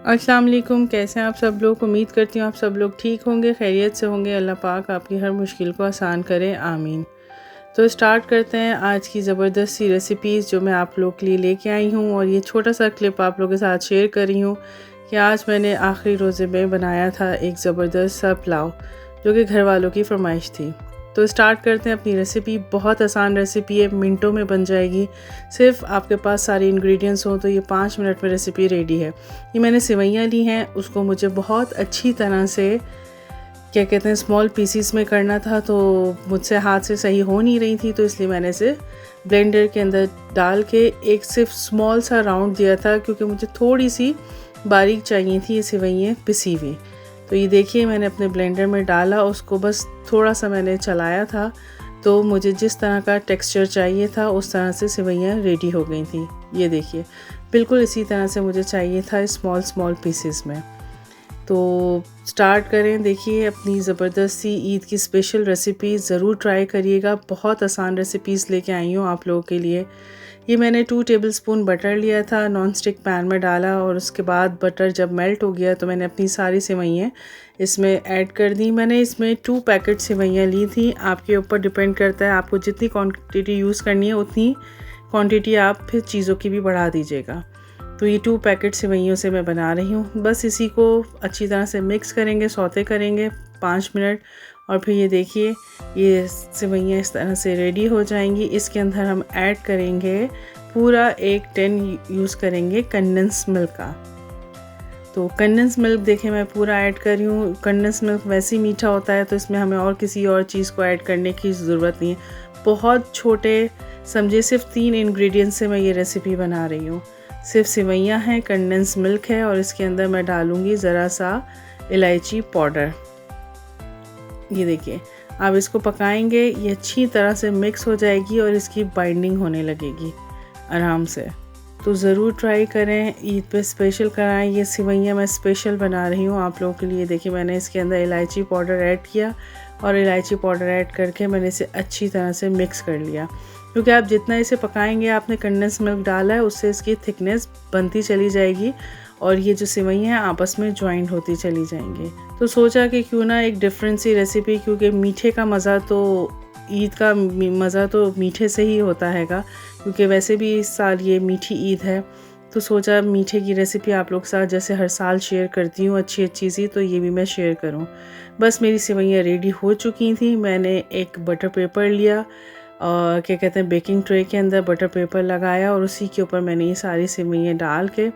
अस्सलाम वालेकुम। कैसे हैं आप सब लोग। उम्मीद करती हूँ आप सब लोग ठीक होंगे, खैरियत से होंगे। अल्लाह पाक आपकी हर मुश्किल को आसान करे, आमीन। तो स्टार्ट करते हैं आज की ज़बरदस्त सी रेसिपीज़ जो मैं आप लोग के लिए लेके आई हूँ। और ये छोटा सा क्लिप आप लोगों के साथ शेयर कर रही हूँ कि आज मैंने आखिरी रोज़े में बनाया था एक ज़बरदस्त सा पुलाव जो कि घर वालों की फरमाइश थी। तो स्टार्ट करते हैं अपनी रेसिपी। बहुत आसान रेसिपी है, मिनटों में बन जाएगी। सिर्फ आपके पास सारे इंग्रेडिएंट्स हों तो ये 5 मिनट में रेसिपी रेडी है। ये मैंने सेवइयाँ ली हैं, उसको मुझे बहुत अच्छी तरह से क्या कहते हैं स्मॉल पीसीस में करना था, तो मुझसे हाथ से सही हो नहीं रही थी, तो इसलिए मैंने इसे ब्लेंडर के अंदर डाल के एक सिर्फ स्मॉल सा राउंड दिया था क्योंकि मुझे थोड़ी सी बारीक चाहिए थी ये सेवइयाँ पिसी हुई। तो ये देखिए मैंने अपने ब्लेंडर में डाला, उसको बस थोड़ा सा मैंने चलाया था तो मुझे जिस तरह का टेक्सचर चाहिए था उस तरह से सेवइयाँ रेडी हो गई थी। ये देखिए बिल्कुल इसी तरह से मुझे चाहिए था स्मॉल पीसेस में। तो स्टार्ट करें। देखिए अपनी ज़बरदस्त सी ईद की स्पेशल रेसिपी ज़रूर ट्राई करिएगा। बहुत आसान रेसिपीज़ लेके आई हूँ आप लोगों के लिए। ये मैंने 2 टेबलस्पून बटर लिया था, नॉन स्टिक पैन में डाला और उसके बाद बटर जब मेल्ट हो गया तो मैंने अपनी सारी सेवइयाँ इसमें ऐड कर दी। मैंने इसमें 2 पैकेट सेवइयाँ ली थी। आपके ऊपर डिपेंड करता है, आपको जितनी क्वांटिटी यूज़ करनी है उतनी क्वांटिटी आप फिर चीज़ों की भी बढ़ा दीजिएगा। तो ये 2 पैकेट सेवइयों से मैं बना रही हूँ। बस इसी को अच्छी तरह से मिक्स करेंगे, सौते करेंगे 5 मिनट और फिर ये देखिए ये सेवइयाँ इस तरह से रेडी हो जाएंगी। इसके अंदर हम ऐड करेंगे पूरा एक टिन यूज़ करेंगे कंडेंस मिल्क का। तो कंडेंस मिल्क देखिए मैं पूरा ऐड कर रही हूँ। कंडेंस मिल्क वैसे ही मीठा होता है तो इसमें हमें और किसी और चीज़ को ऐड करने की ज़रूरत नहीं है। बहुत छोटे समझे सिर्फ 3 इंग्रेडिएंट्स से मैं ये रेसिपी बना रही हूँ। सिर्फ सेवइयाँ हैं, कंडेंस मिल्क है और इसके अंदर मैं डालूँगी ज़रा सा इलायची पाउडर। ये देखिए अब इसको पकाएंगे, ये अच्छी तरह से मिक्स हो जाएगी और इसकी बाइंडिंग होने लगेगी आराम से। तो ज़रूर ट्राई करें, ईद पे स्पेशल कराएं। ये सेवइयाँ मैं स्पेशल बना रही हूँ आप लोगों के लिए। देखिए मैंने इसके अंदर इलायची पाउडर ऐड किया और इलायची पाउडर ऐड करके मैंने इसे अच्छी तरह से मिक्स कर लिया क्योंकि आप जितना इसे पकाएंगे, आपने कंडेंस मिल्क डाला है उससे इसकी थिकनेस बनती चली जाएगी और ये जो सेवइयाँ हैं आपस में ज्वाइंट होती चली जाएंगी। तो सोचा कि क्यों ना एक डिफरेंट सी रेसिपी, क्योंकि मीठे का मज़ा तो ईद का मज़ा तो मीठे से ही होता हैगा, क्योंकि वैसे भी इस साल ये मीठी ईद है। तो सोचा मीठे की रेसिपी आप लोग के साथ जैसे हर साल शेयर करती हूँ अच्छी सी, तो ये भी मैं शेयर करूँ। बस मेरी सेवइयाँ रेडी हो चुकी थी। मैंने एक बटर पेपर लिया और क्या कहते हैं बेकिंग ट्रे के अंदर बटर पेपर लगाया और उसी के ऊपर मैंने ये सारी सेवइयाँ डाल के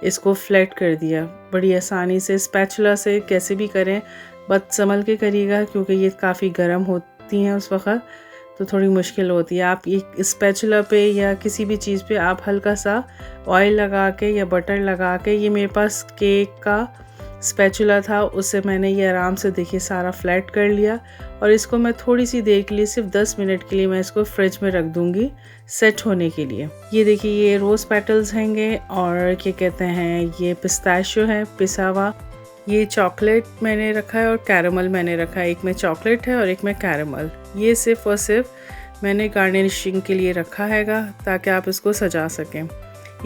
इसको फ्लैट कर दिया बड़ी आसानी से। स्पैचुला से कैसे भी करें, बस संभल के करिएगा क्योंकि ये काफ़ी गर्म होती हैं उस वक़्त, तो थोड़ी मुश्किल होती है। आप ये स्पैचुला पे या किसी भी चीज़ पे आप हल्का सा ऑयल लगा के या बटर लगा के, ये मेरे पास केक का स्पैचुला था, उससे मैंने ये आराम से देखिए सारा फ्लैट कर लिया और इसको मैं थोड़ी सी देर के लिए सिर्फ 10 मिनट के लिए मैं इसको फ्रिज में रख दूँगी सेट होने के लिए। ये देखिए ये रोज़ पेटल्स हैंगे और क्या कहते हैं ये पिस्ताशियो है पिसा हुआ। ये चॉकलेट मैंने रखा है और कैरमल मैंने रखा है। एक में चॉकलेट है और एक में कैरमल। ये सिर्फ और सिर्फ मैंने गार्निशिंग के लिए रखा हैगा ताकि आप इसको सजा सकें।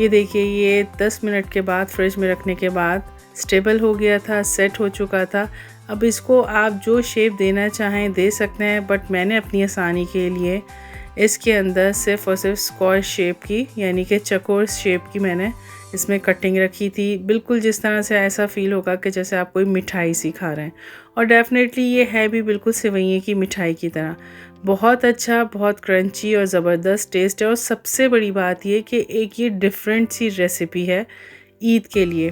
ये देखिए ये 10 मिनट के बाद फ्रिज में रखने के बाद स्टेबल हो गया था, सेट हो चुका था। अब इसको आप जो शेप देना चाहें दे सकते हैं, बट मैंने अपनी आसानी के लिए इसके अंदर सिर्फ और सिर्फ स्क्वायर शेप की यानी कि चकोर शेप की मैंने इसमें कटिंग रखी थी। बिल्कुल जिस तरह से ऐसा फ़ील होगा कि जैसे आप कोई मिठाई सी खा रहे हैं और डेफिनेटली ये है भी बिल्कुल सेवइयाँ की मिठाई की तरह। बहुत अच्छा, बहुत क्रंची और ज़बरदस्त टेस्ट है और सबसे बड़ी बात ये कि एक ये डिफरेंट सी रेसिपी है ईद के लिए,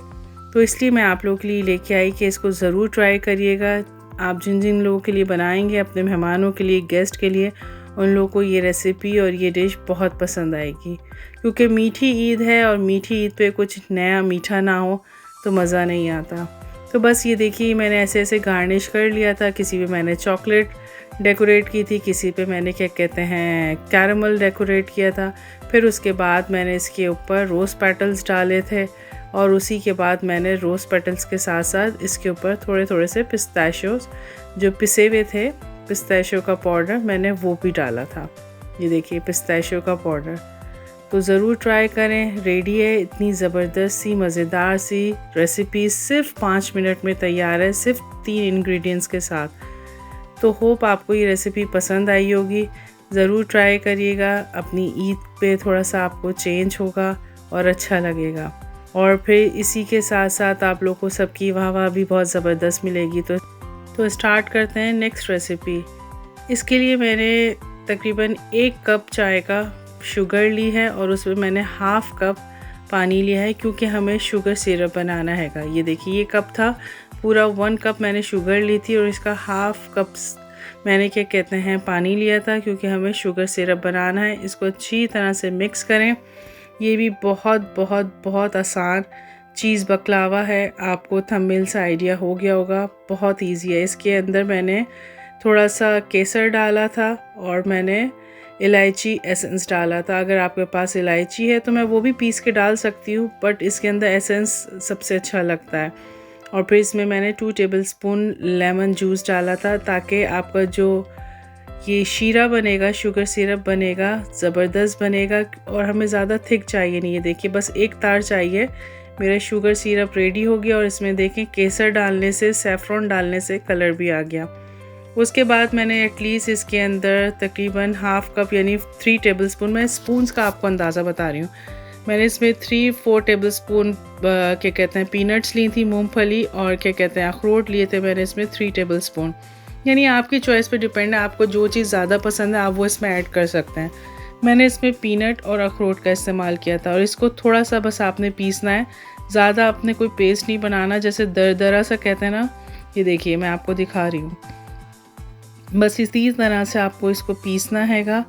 तो इसलिए मैं आप लोगों के लिए लेके आई कि इसको ज़रूर ट्राई करिएगा। आप जिन जिन लोगों के लिए बनाएंगे, अपने मेहमानों के लिए, गेस्ट के लिए, उन लोगों को ये रेसिपी और ये डिश बहुत पसंद आएगी क्योंकि मीठी ईद है और मीठी ईद पे कुछ नया मीठा ना हो तो मज़ा नहीं आता। तो बस ये देखिए मैंने ऐसे ऐसे गार्निश कर लिया था। किसी पे मैंने चॉकलेट डेकोरेट की थी, किसी पे मैंने क्या कहते हैं कैरमल डेकोरेट किया था। फिर उसके बाद मैंने इसके ऊपर रोज़ पेटल्स डाले थे और उसी के बाद मैंने रोज़ पेटल्स के साथ साथ इसके ऊपर थोड़े थोड़े से पिस्ताशियोस जो पिसे हुए थे, पिस्ताशियो का पाउडर मैंने वो भी डाला था। ये देखिए पिस्ताशियो का पाउडर। तो ज़रूर ट्राई करें। रेडी है इतनी ज़बरदस्त सी मज़ेदार सी रेसिपी, सिर्फ 5 मिनट में तैयार है, सिर्फ 3 इंग्रेडिएंट्स के साथ। तो होप आपको ये रेसिपी पसंद आई होगी, ज़रूर ट्राई करिएगा। अपनी ईद पे थोड़ा सा आपको चेंज होगा और अच्छा लगेगा, और फिर इसी के साथ साथ आप लोग को सबकी वाह भी बहुत ज़बरदस्त मिलेगी। तो स्टार्ट करते हैं नेक्स्ट रेसिपी। इसके लिए मैंने तकरीबन 1 कप चाय का शुगर ली है और उसमें मैंने हाफ़ कप पानी लिया है, क्योंकि हमें शुगर सिरप बनाना हैगा। ये देखिए ये कप था, पूरा 1 कप मैंने शुगर ली थी और इसका हाफ़ कप मैंने क्या कहते हैं पानी लिया था, क्योंकि हमें शुगर सिरप बनाना है। इसको अच्छी तरह से मिक्स करें। ये भी बहुत बहुत बहुत आसान चीज़ बकलावा है, आपको थंबनेल से आइडिया हो गया होगा, बहुत इजी है। इसके अंदर मैंने थोड़ा सा केसर डाला था और मैंने इलायची एसेंस डाला था। अगर आपके पास इलायची है तो मैं वो भी पीस के डाल सकती हूँ, बट इसके अंदर एसेंस सबसे अच्छा लगता है। और फिर इसमें मैंने 2 टेबलस्पून लेमन जूस डाला था, ताकि आपका जो ये शीरा बनेगा, शुगर सिरप बनेगा, ज़बरदस्त बनेगा। और हमें ज़्यादा थिक चाहिए नहीं है, देखिए बस 1 तार चाहिए। मेरा शुगर सिरप रेडी हो गया और इसमें देखें केसर डालने से, सैफ़रॉन डालने से कलर भी आ गया। उसके बाद मैंने एटलीस्ट इसके अंदर तकरीबन हाफ़ कप यानी 3 टेबलस्पून, मैं स्पून्स का आपको अंदाज़ा बता रही हूँ, मैंने इसमें 3-4 टेबलस्पून क्या कहते हैं पीनट्स ली थी, मूंगफली, और क्या कहते हैं अखरोट लिए थे मैंने इसमें 3 टेबलस्पून। यानी आपकी चॉइस पे डिपेंड है, आपको जो चीज़ ज़्यादा पसंद है आप वो इसमें ऐड कर सकते हैं। मैंने इसमें पीनट और अखरोट का इस्तेमाल किया था, और इसको थोड़ा सा बस आपने पीसना है, ज़्यादा आपने कोई पेस्ट नहीं बनाना, जैसे दरदरा सा कहते हैं ना। ये देखिए मैं आपको दिखा रही हूँ, बस इसी तरह से आपको इसको पीसना हैगा।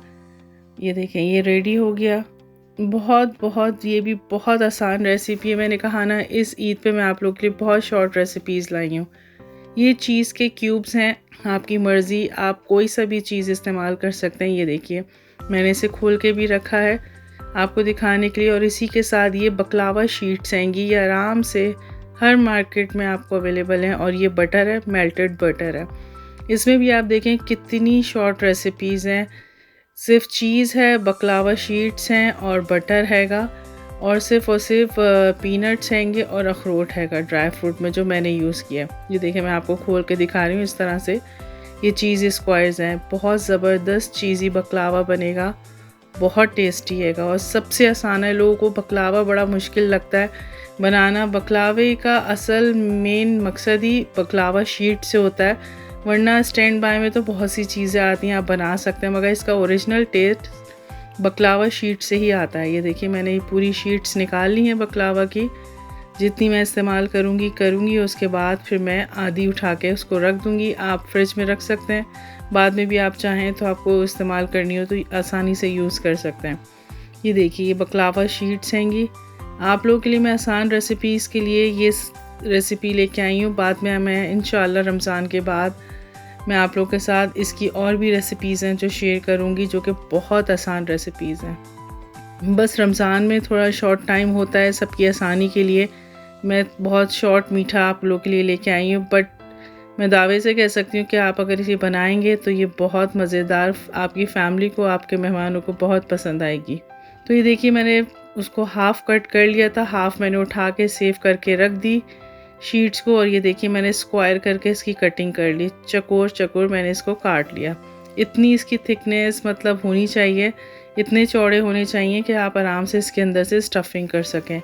ये देखें ये रेडी हो गया। बहुत ये भी बहुत आसान रेसिपी है। मैंने कहा ना इस ईद पे मैं आप लोगों के लिए बहुत शॉर्ट रेसिपीज़ लाई हूँ। ये चीज़ के क्यूब्स हैं, आपकी मर्ज़ी, आप कोई सा भी चीज़ इस्तेमाल कर सकते हैं। ये देखिए मैंने इसे खोल के भी रखा है आपको दिखाने के लिए। और इसी के साथ ये बकलावा शीट्स हैंगी, ये आराम से हर मार्केट में आपको अवेलेबल हैं। और ये बटर है, मेल्टेड बटर है। इसमें भी आप देखें कितनी शॉर्ट रेसिपीज़ हैं, सिर्फ चीज़ है, बकलावा शीट्स हैं और बटर हैगा, और सिर्फ पीनट्स हैंगे और अखरोट हैगा ड्राई फ्रूट में जो मैंने यूज़ किया। ये देखिए मैं आपको खोल के दिखा रही हूँ, इस तरह से ये चीज़ स्क्वायर्स हैं। बहुत ज़बरदस्त चीज़ी बकलावा बनेगा, बहुत टेस्टी हैगा और सबसे आसान है। लोगों को बकलावा बड़ा मुश्किल लगता है बनाना। बकलावे का असल मेन मकसद ही बकलावा शीट से होता है, वरना स्टैंड बाय में तो बहुत सी चीज़ें आती हैं आप बना सकते हैं, मगर इसका ओरिजिनल टेस्ट बकलावा शीट से ही आता है। ये देखिए मैंने ये पूरी शीट्स निकाल ली हैं बकलावा की, जितनी मैं इस्तेमाल करूँगी उसके बाद फिर मैं आधी उठा के उसको रख दूँगी। आप फ्रिज में रख सकते हैं, बाद में भी आप चाहें तो आपको इस्तेमाल करनी हो तो आसानी से यूज़ कर सकते हैं। ये देखिए ये बकलावा शीट्स हैंगी। आप लोगों के लिए मैं आसान रेसिपीज़ के लिए ये रेसिपी लेके आई हूँ। बाद में मैं इंशाल्लाह रमज़ान के बाद मैं आप लोगों के साथ इसकी और भी रेसिपीज़ हैं जो शेयर करूँगी, जो कि बहुत आसान रेसिपीज़ हैं। बस रमज़ान में थोड़ा शॉर्ट टाइम होता है, सबकी आसानी के लिए मैं बहुत शॉर्ट मीठा आप लोगों के लिए लेके आई हूँ। बट मैं दावे से कह सकती हूँ कि आप अगर इसे बनाएंगे तो ये बहुत मज़ेदार, आपकी फैमिली को, आपके मेहमानों को बहुत पसंद आएगी। तो ये देखिए मैंने उसको हाफ़ कट कर लिया था, हाफ़ मैंने उठा के सेव करके रख दी शीट्स को। और ये देखिए मैंने स्क्वायर करके इसकी कटिंग कर ली, चकोर मैंने इसको काट लिया। इतनी इसकी थिकनेस मतलब होनी चाहिए, इतने चौड़े होने चाहिए कि आप आराम से इसके अंदर से स्टफिंग कर सकें।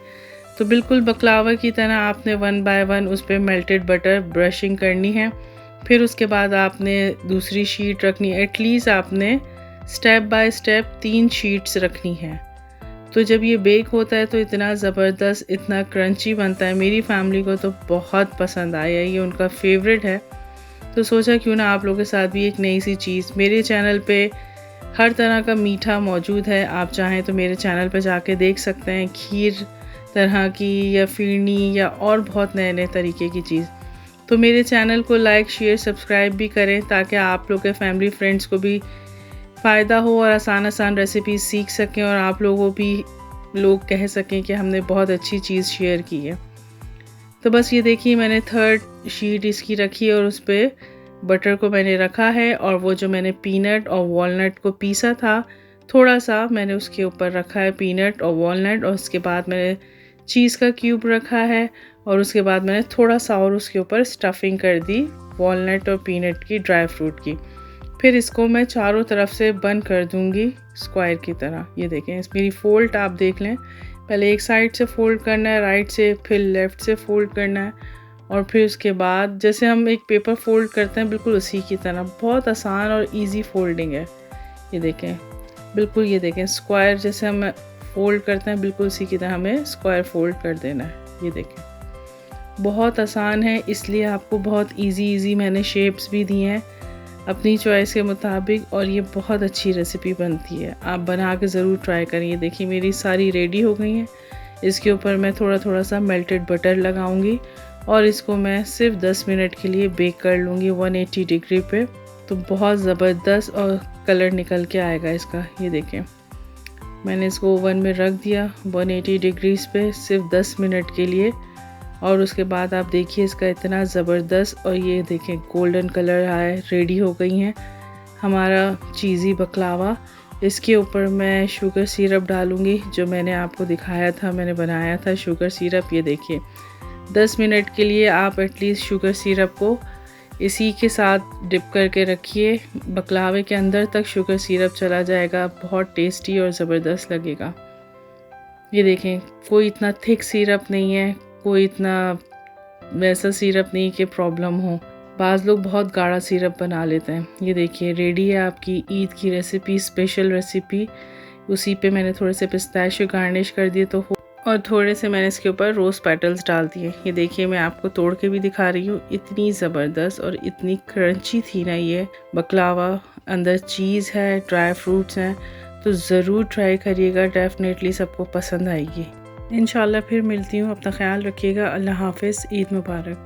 तो बिल्कुल बकलावा की तरह आपने 1 बाय 1 उस पर मेल्टेड बटर ब्रशिंग करनी है। फिर उसके बाद आपने दूसरी शीट रखनी है। एटलीस्ट आपने स्टेप बाय स्टेप 3 शीट्स रखनी है। तो जब ये बेक होता है तो इतना ज़बरदस्त, इतना क्रंची बनता है। मेरी फैमिली को तो बहुत पसंद आया, ये उनका फेवरेट है। तो सोचा क्यों ना आप लोगों के साथ भी एक नई सी चीज़। मेरे चैनल पे हर तरह का मीठा मौजूद है, आप चाहें तो मेरे चैनल पे जाके देख सकते हैं। खीर तरह की या फिरनी या और बहुत नए नए तरीके की चीज़। तो मेरे चैनल को लाइक शेयर सब्सक्राइब भी करें, ताकि आप लोग के फैमिली फ्रेंड्स को भी फ़ायदा हो और आसान रेसिपी सीख सकें, और आप लोगों भी लोग कह सकें कि हमने बहुत अच्छी चीज़ शेयर की है। तो बस ये देखिए मैंने 3rd शीट इसकी रखी और उस पर बटर को मैंने रखा है, और वो जो मैंने पीनट और वॉलनट को पीसा था थोड़ा सा मैंने उसके ऊपर रखा है पीनट और वॉलनट, और उसके बाद मैंने चीज़ का क्यूब रखा है, और उसके बाद मैंने थोड़ा सा और उसके ऊपर स्टफिंग कर दी वॉलनट और पीनट की, ड्राई फ्रूट की। फिर इसको मैं चारों तरफ से बंद कर दूंगी स्क्वायर की तरह। ये देखें, इस मेरी फोल्ड आप देख लें, पहले एक साइड से फोल्ड करना है राइट से, फिर लेफ़्ट से फोल्ड करना है, और फिर उसके बाद जैसे हम एक पेपर फोल्ड करते हैं बिल्कुल उसी की तरह। बहुत आसान और इजी फोल्डिंग है। ये देखें बिल्कुल, ये देखें स्क्वायर जैसे हम फोल्ड करते हैं बिल्कुल उसी की तरह हमें स्क्वायर फोल्ड कर देना है। ये देखें बहुत आसान है, इसलिए आपको बहुत इजी मैंने शेप्स भी दी हैं अपनी चॉइस के मुताबिक, और ये बहुत अच्छी रेसिपी बनती है। आप बना के ज़रूर ट्राई करें। ये देखिए मेरी सारी रेडी हो गई हैं। इसके ऊपर मैं थोड़ा सा मेल्टेड बटर लगाऊंगी और इसको मैं सिर्फ 10 मिनट के लिए बेक कर लूँगी 180 डिग्री पे। तो बहुत ज़बरदस्त और कलर निकल के आएगा इसका। ये देखें मैंने इसको ओवन में रख दिया 180 डिग्रीज पे सिर्फ 10 मिनट के लिए, और उसके बाद आप देखिए इसका इतना ज़बरदस्त, और ये देखें गोल्डन कलर आया, रेडी हो गई हैं हमारा चीज़ी बकलावा। इसके ऊपर मैं शुगर सिरप डालूँगी जो मैंने आपको दिखाया था, मैंने बनाया था शुगर सिरप। ये देखिए 10 मिनट के लिए आप एटलीस्ट शुगर सिरप को इसी के साथ डिप करके रखिए, बकलावे के अंदर तक शुगर सिरप चला जाएगा, बहुत टेस्टी और ज़बरदस्त लगेगा। ये देखें कोई इतना थिक सिरप नहीं है, कोई इतना वैसा सिरप नहीं कि प्रॉब्लम हो। बाज़ लोग बहुत गाढ़ा सिरप बना लेते हैं। ये देखिए रेडी है आपकी ईद की रेसिपी, स्पेशल रेसिपी। उसी पे मैंने थोड़े से पिस्ताशियो गार्निश कर दिए तो और थोड़े से मैंने इसके ऊपर रोज़ पेटल्स डाल दिए। ये देखिए मैं आपको तोड़ के भी दिखा रही हूँ, इतनी ज़बरदस्त और इतनी क्रंची थी ना ये बकलावा। अंदर चीज़ है, ड्राई फ्रूट्स हैं, तो ज़रूर ट्राई करिएगा, डेफिनेटली सबको पसंद आएगी। इंशाल्लाह फिर मिलती हूँ, अपना ख्याल रखिएगा। अल्लाह हाफ़िज़, ईद मुबारक।